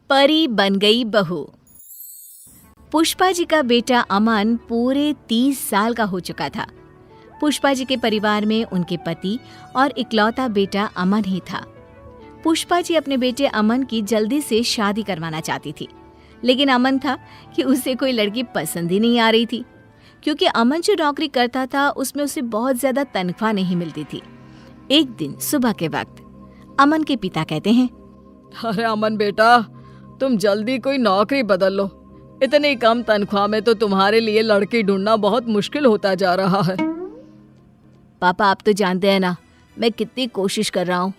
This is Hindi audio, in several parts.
परी बन गई बहू। पुष्पा जी का बेटा अमन पूरे 30 साल का हो चुका था। पुष्पा जी के परिवार में उनके पति और इकलौता बेटा अमन ही था। पुष्पा जी अपने बेटे अमन की जल्दी से शादी करवाना चाहती थी, लेकिन अमन था कि उसे कोई लड़की पसंद ही नहीं आ रही थी, क्योंकि अमन जो नौकरी करता था उसमें उसे बहुत ज्यादा तनख्वाह नहीं मिलती थी। एक दिन सुबह के वक्त अमन के पिता कहते हैं, अरे अमन बेटा, तुम जल्दी कोई नौकरी बदल लो। इतनी कम तनख्वाह में तो तुम्हारे लिए लड़की ढूंढना बहुत मुश्किल होता जा रहा है। पापा आप तो जानते हैं ना मैं कितनी कोशिश कर रहा हूँ,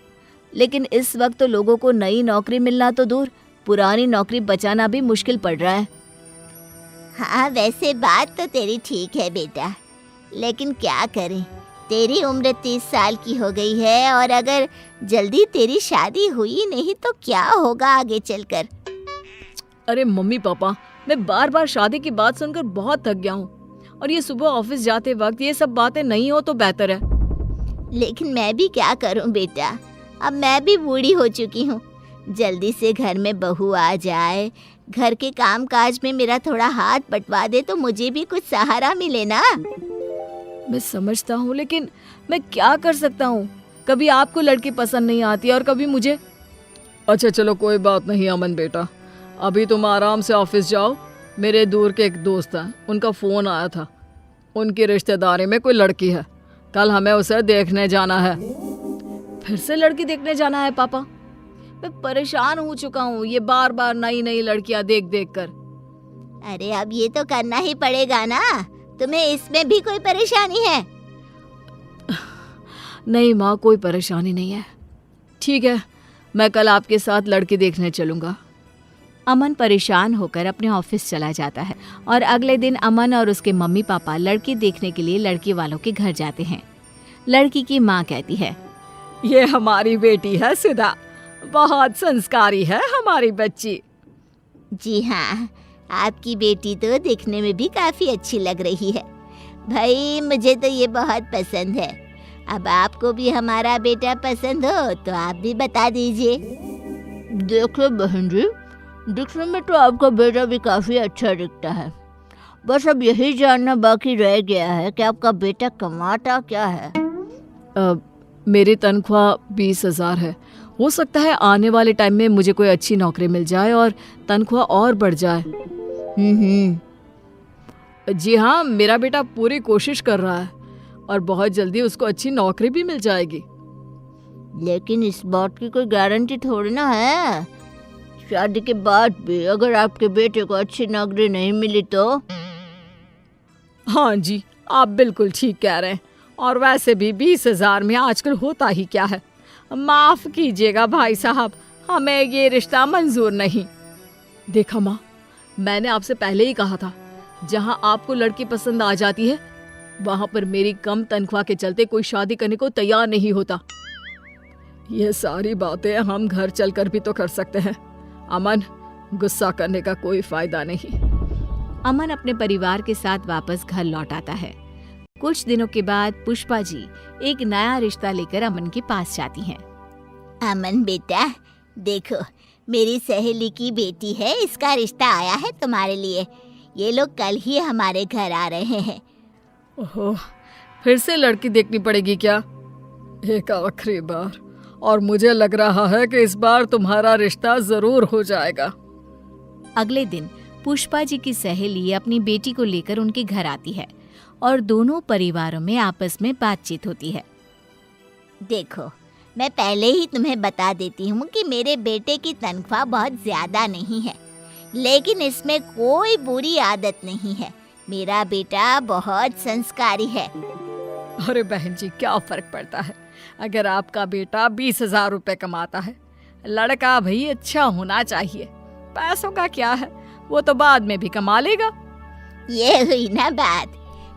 लेकिन इस वक्त तो लोगों को नई नौकरी मिलना तो दूर, पुरानी नौकरी बचाना भी मुश्किल पड़ रहा है। हाँ, वैसे बात तो तेरी ठीक है बेटा, लेकिन क्या करें, तेरी उम्र 30 साल की हो गई है और अगर जल्दी तेरी शादी हुई नहीं तो क्या होगा आगे चलकर। अरे मम्मी पापा, मैं बार बार शादी की बात सुनकर बहुत थक गया हूँ, और ये सुबह ऑफिस जाते वक्त ये सब बातें नहीं हो तो बेहतर है। लेकिन मैं भी क्या करूँ बेटा, अब मैं भी बूढ़ी हो चुकी हूँ। जल्दी से घर में बहू आ जाए, घर के काम काज में मेरा थोड़ा हाथ बंटवा दे तो मुझे भी कुछ सहारा मिले ना। मैं समझता हूँ, लेकिन मैं क्या कर सकता हूँ। कभी आपको लड़की पसंद नहीं आती और कभी मुझे। अच्छा चलो कोई बात नहीं अमन बेटा, अभी तुम आराम से ऑफिस जाओ। मेरे दूर के एक दोस्त हैं, उनका फ़ोन आया था, उनकी रिश्तेदारी में कोई लड़की है, कल हमें उसे देखने जाना है। फिर से लड़की देखने जाना है पापा? मैं परेशान हो चुका हूँ ये बार बार नई नई लड़कियां देख देख कर। अरे अब ये तो करना ही पड़ेगा ना, तुम्हें इसमें भी कोई परेशानी है? नहीं माँ, कोई परेशानी नहीं है। ठीक है, मैं कल आपके साथ लड़की देखने चलूँगा। अमन परेशान होकर अपने ऑफिस चला जाता है और अगले दिन अमन और उसके मम्मी पापा लड़की देखने के लिए लड़की वालों के घर जाते हैं। लड़की की माँ कहती है, ये हमारी बेटी है सुधा, बहुत संस्कारी है हमारी बच्ची। जी हाँ, आपकी बेटी तो दिखने में भी काफ़ी अच्छी लग रही है। भाई मुझे तो ये बहुत पसंद है। अब आपको भी हमारा बेटा पसंद हो तो आप भी बता दीजिए। देखो बहन जी, दिखने में तो आपका बेटा भी काफ़ी अच्छा दिखता है, बस अब यही जानना बाकी रह गया है कि आपका बेटा कमाता क्या है। मेरी तनख्वाह 20,000 है। हो सकता है आने वाले टाइम में मुझे कोई अच्छी नौकरी मिल जाए और तनख्वाह और बढ़ जाए। जी हाँ, मेरा बेटा पूरी कोशिश कर रहा है और बहुत जल्दी उसको अच्छी नौकरी भी मिल जाएगी। लेकिन इस बात की कोई गारंटी थोड़ी ना है, शादी के बाद भी अगर आपके बेटे को अच्छी नौकरी नहीं मिली तो। हाँ जी, आप बिल्कुल ठीक कह रहे हैं। और वैसे भी 20,000 में आजकल होता ही क्या है। माफ कीजिएगा भाई साहब, हमें ये रिश्ता मंजूर नहीं। देखा माँ, मैंने आपसे पहले ही कहा था, जहाँ आपको लड़की पसंद आ जाती है वहाँ पर मेरी कम तनख्वाह के चलते कोई शादी करने को तैयार नहीं होता। ये सारी बातें हम घर चलकर भी तो कर सकते हैं। अमन, गुस्सा करने का कोई फायदा नहीं। अमन अपने परिवार के साथ वापस घर लौट आता है। कुछ दिनों के बाद पुष्पा जी एक नया रिश्ता लेकर अमन के पास जाती हैं। अमन बेटा, देखो मेरी सहेली की बेटी है, इसका रिश्ता आया है तुम्हारे लिए। ये लोग कल ही हमारे घर आ रहे हैं। ओहो, फिर से लड़की देखनी पड़ेगी क्या? एक आखिरी बार, और मुझे लग रहा है कि इस बार तुम्हारा रिश्ता जरूर हो जाएगा। अगले दिन पुष्पा जी की सहेली अपनी बेटी को लेकर उनके घर आती है और दोनों परिवारों में आपस में बातचीत होती है। देखो, मैं पहले ही तुम्हें बता देती हूँ कि मेरे बेटे की तनख्वाह बहुत ज्यादा नहीं है, लेकिन इसमें कोई बुरी आदत नहीं है। मेरा बेटा बहुत संस्कारी है। अरे बहन जी, क्या फर्क पड़ता है अगर आपका बेटा 20,000 रुपए कमाता है। लड़का भाई अच्छा होना चाहिए, पैसों का क्या है, वो तो बाद में भी कमा लेगा। ये हुई ना बात,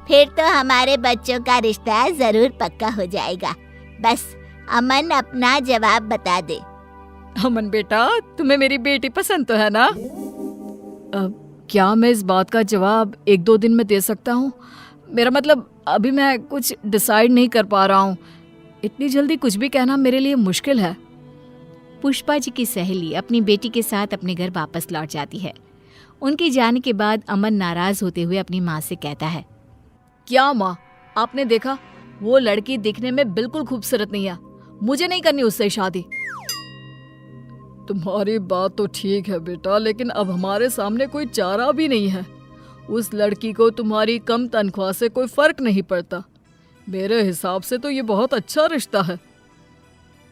फिर तो हमारे बच्चों का रिश्ता जरूर पक्का हो जाएगा। बस अमन अपना जवाब बता दे। अमन बेटा, तुम्हें मेरी बेटी पसंद तो है ना? क्या मैं इस बात का जवाब 1-2 दिन में दे सकता हूँ? मेरा मतलब अभी मैं कुछ डिसाइड नहीं कर पा रहा हूँ। इतनी जल्दी कुछ भी कहना मेरे लिए मुश्किल है। पुष्पा जी की सहेली अपनी बेटी के साथ अपने घर वापस लौट जाती है। उनके जाने के बाद अमन नाराज होते हुए अपनी माँ से कहता है, क्या माँ, आपने देखा वो लड़की दिखने में बिल्कुल खूबसूरत नहीं है, मुझे नहीं करनी उससे शादी। तुम्हारी बात तो ठीक है बेटा, लेकिन अब हमारे सामने कोई चारा भी नहीं है। उस लड़की को तुम्हारी कम तनख्वाह से कोई फर्क नहीं पड़ता। मेरे हिसाब से तो ये बहुत अच्छा रिश्ता है।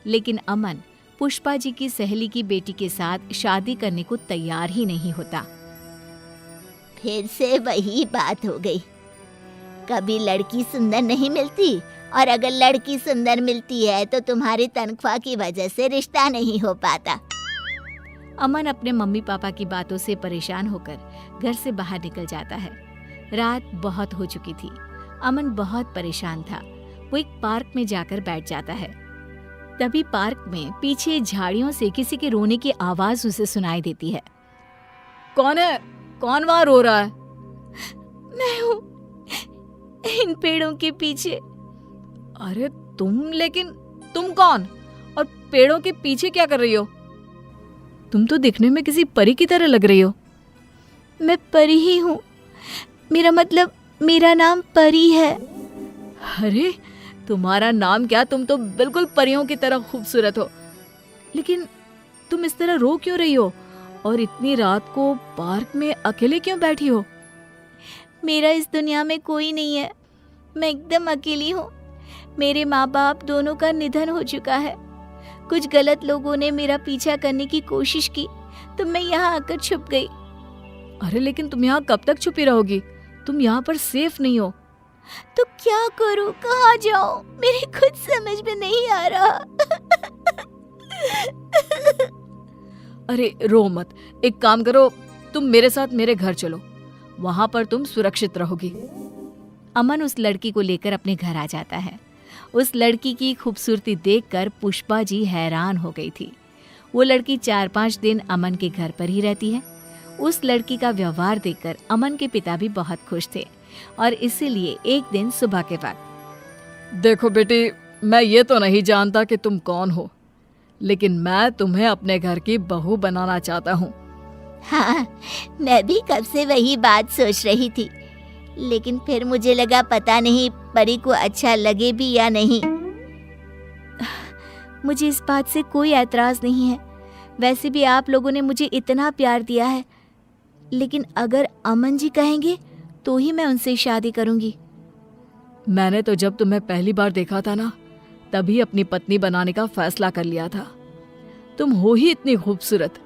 लेकिन अमन पुष्पा जी की सहेली की बेटी के साथ शादी करने को तैयार ही नहीं होता। फिर से वही बात हो गई। कभी लड़की सुंदर नहीं मिलती, और अगर लड़की सुंदर मिलती है तो तुम्हारी तनख्वाह की वजह से रिश्ता नहीं हो पाता। अमन अपने मम्मी पापा की बातों से परेशान होकर घर से बाहर निकल जाता है। रात बहुत हो चुकी थी। अमन बहुत परेशान था। वो एक पार्क में जाकर बैठ जाता है। तभी पार्क में पीछे झाड़ियों से किसी के रोने की आवाज उसे सुनाई देती है। कौन है? कौन वहां रो रहा है? मैं हूँ, इन पेड़ों के पीछे। अरे लेकिन तुम कौन और पेड़ों के पीछे क्या कर रही हो? तुम तो दिखने में किसी परी की तरह लग रही हो। मैं परी ही हूँ, मेरा नाम परी है। अरे तुम्हारा नाम क्या? तुम तो बिल्कुल परियों की तरह खूबसूरत हो। लेकिन तुम इस तरह रो क्यों रही हो? और इतनी रात को पार्क में अकेले क्यों बैठी हो? मेरा इस दुनिया में कोई नहीं है। मैं एकदम अकेली हूँ। मेरे माँ बाप दोनों का निधन हो चुका है। कुछ गलत लोगों ने मेरा पीछा करने की कोशिश की तो मैं यहाँ आकर छुप गई। अरे लेकिन तुम यहाँ कब तक छुपी रहोगी? तुम यहाँ पर सेफ नहीं हो। तो क्या करूँ, कहाँ जाऊँ, मेरे खुद समझ में नहीं आ रहा। अरे रो मत, एक काम करो, तुम मेरे साथ मेरे घर चलो, वहां पर तुम सुरक्षित रहोगी। अमन उस लड़की को लेकर अपने घर आ जाता है। उस लड़की की खूबसूरती देखकर पुष्पा जी हैरान हो गई थी। वो लड़की 4-5 दिन अमन के घर पर ही रहती है। उस लड़की का व्यवहार देखकर अमन के पिता भी बहुत खुश थे और इसीलिए एक दिन सुबह के वक्त, देखो बेटी, मैं ये तो नहीं जानता कि तुम कौन हो, लेकिन मैं तुम्हें अपने घर की बहू बनाना चाहता हूँ। हाँ, मैं भी कब से वही बात सोच रही थी, लेकिन फिर मुझे लगा पता नहीं परी को अच्छा लगे भी या नहीं। मुझे इस बात से कोई ऐतराज नहीं है। वैसे भी आप लोगों ने मुझे इतना प्यार दिया है, लेकिन अगर अमन जी कहेंगे तो ही मैं उनसे शादी करूंगी। मैंने तो जब तुम्हें पहली बार देखा था ना, तभी अपनी पत्नी बनाने का फैसला कर लिया था। तुम हो ही इतनी खूबसूरत,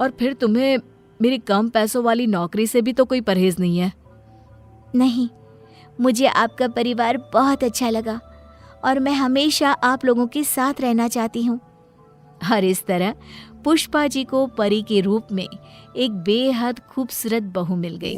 और फिर तुम्हें मेरी कम पैसों वाली नौकरी से भी तो कोई परहेज नहीं है। नहीं, मुझे आपका परिवार बहुत अच्छा लगा और मैं हमेशा आप लोगों के साथ रहना चाहती हूँ। और इस तरह पुष्पा जी को परी के रूप में एक बेहद खूबसूरत बहू मिल गई।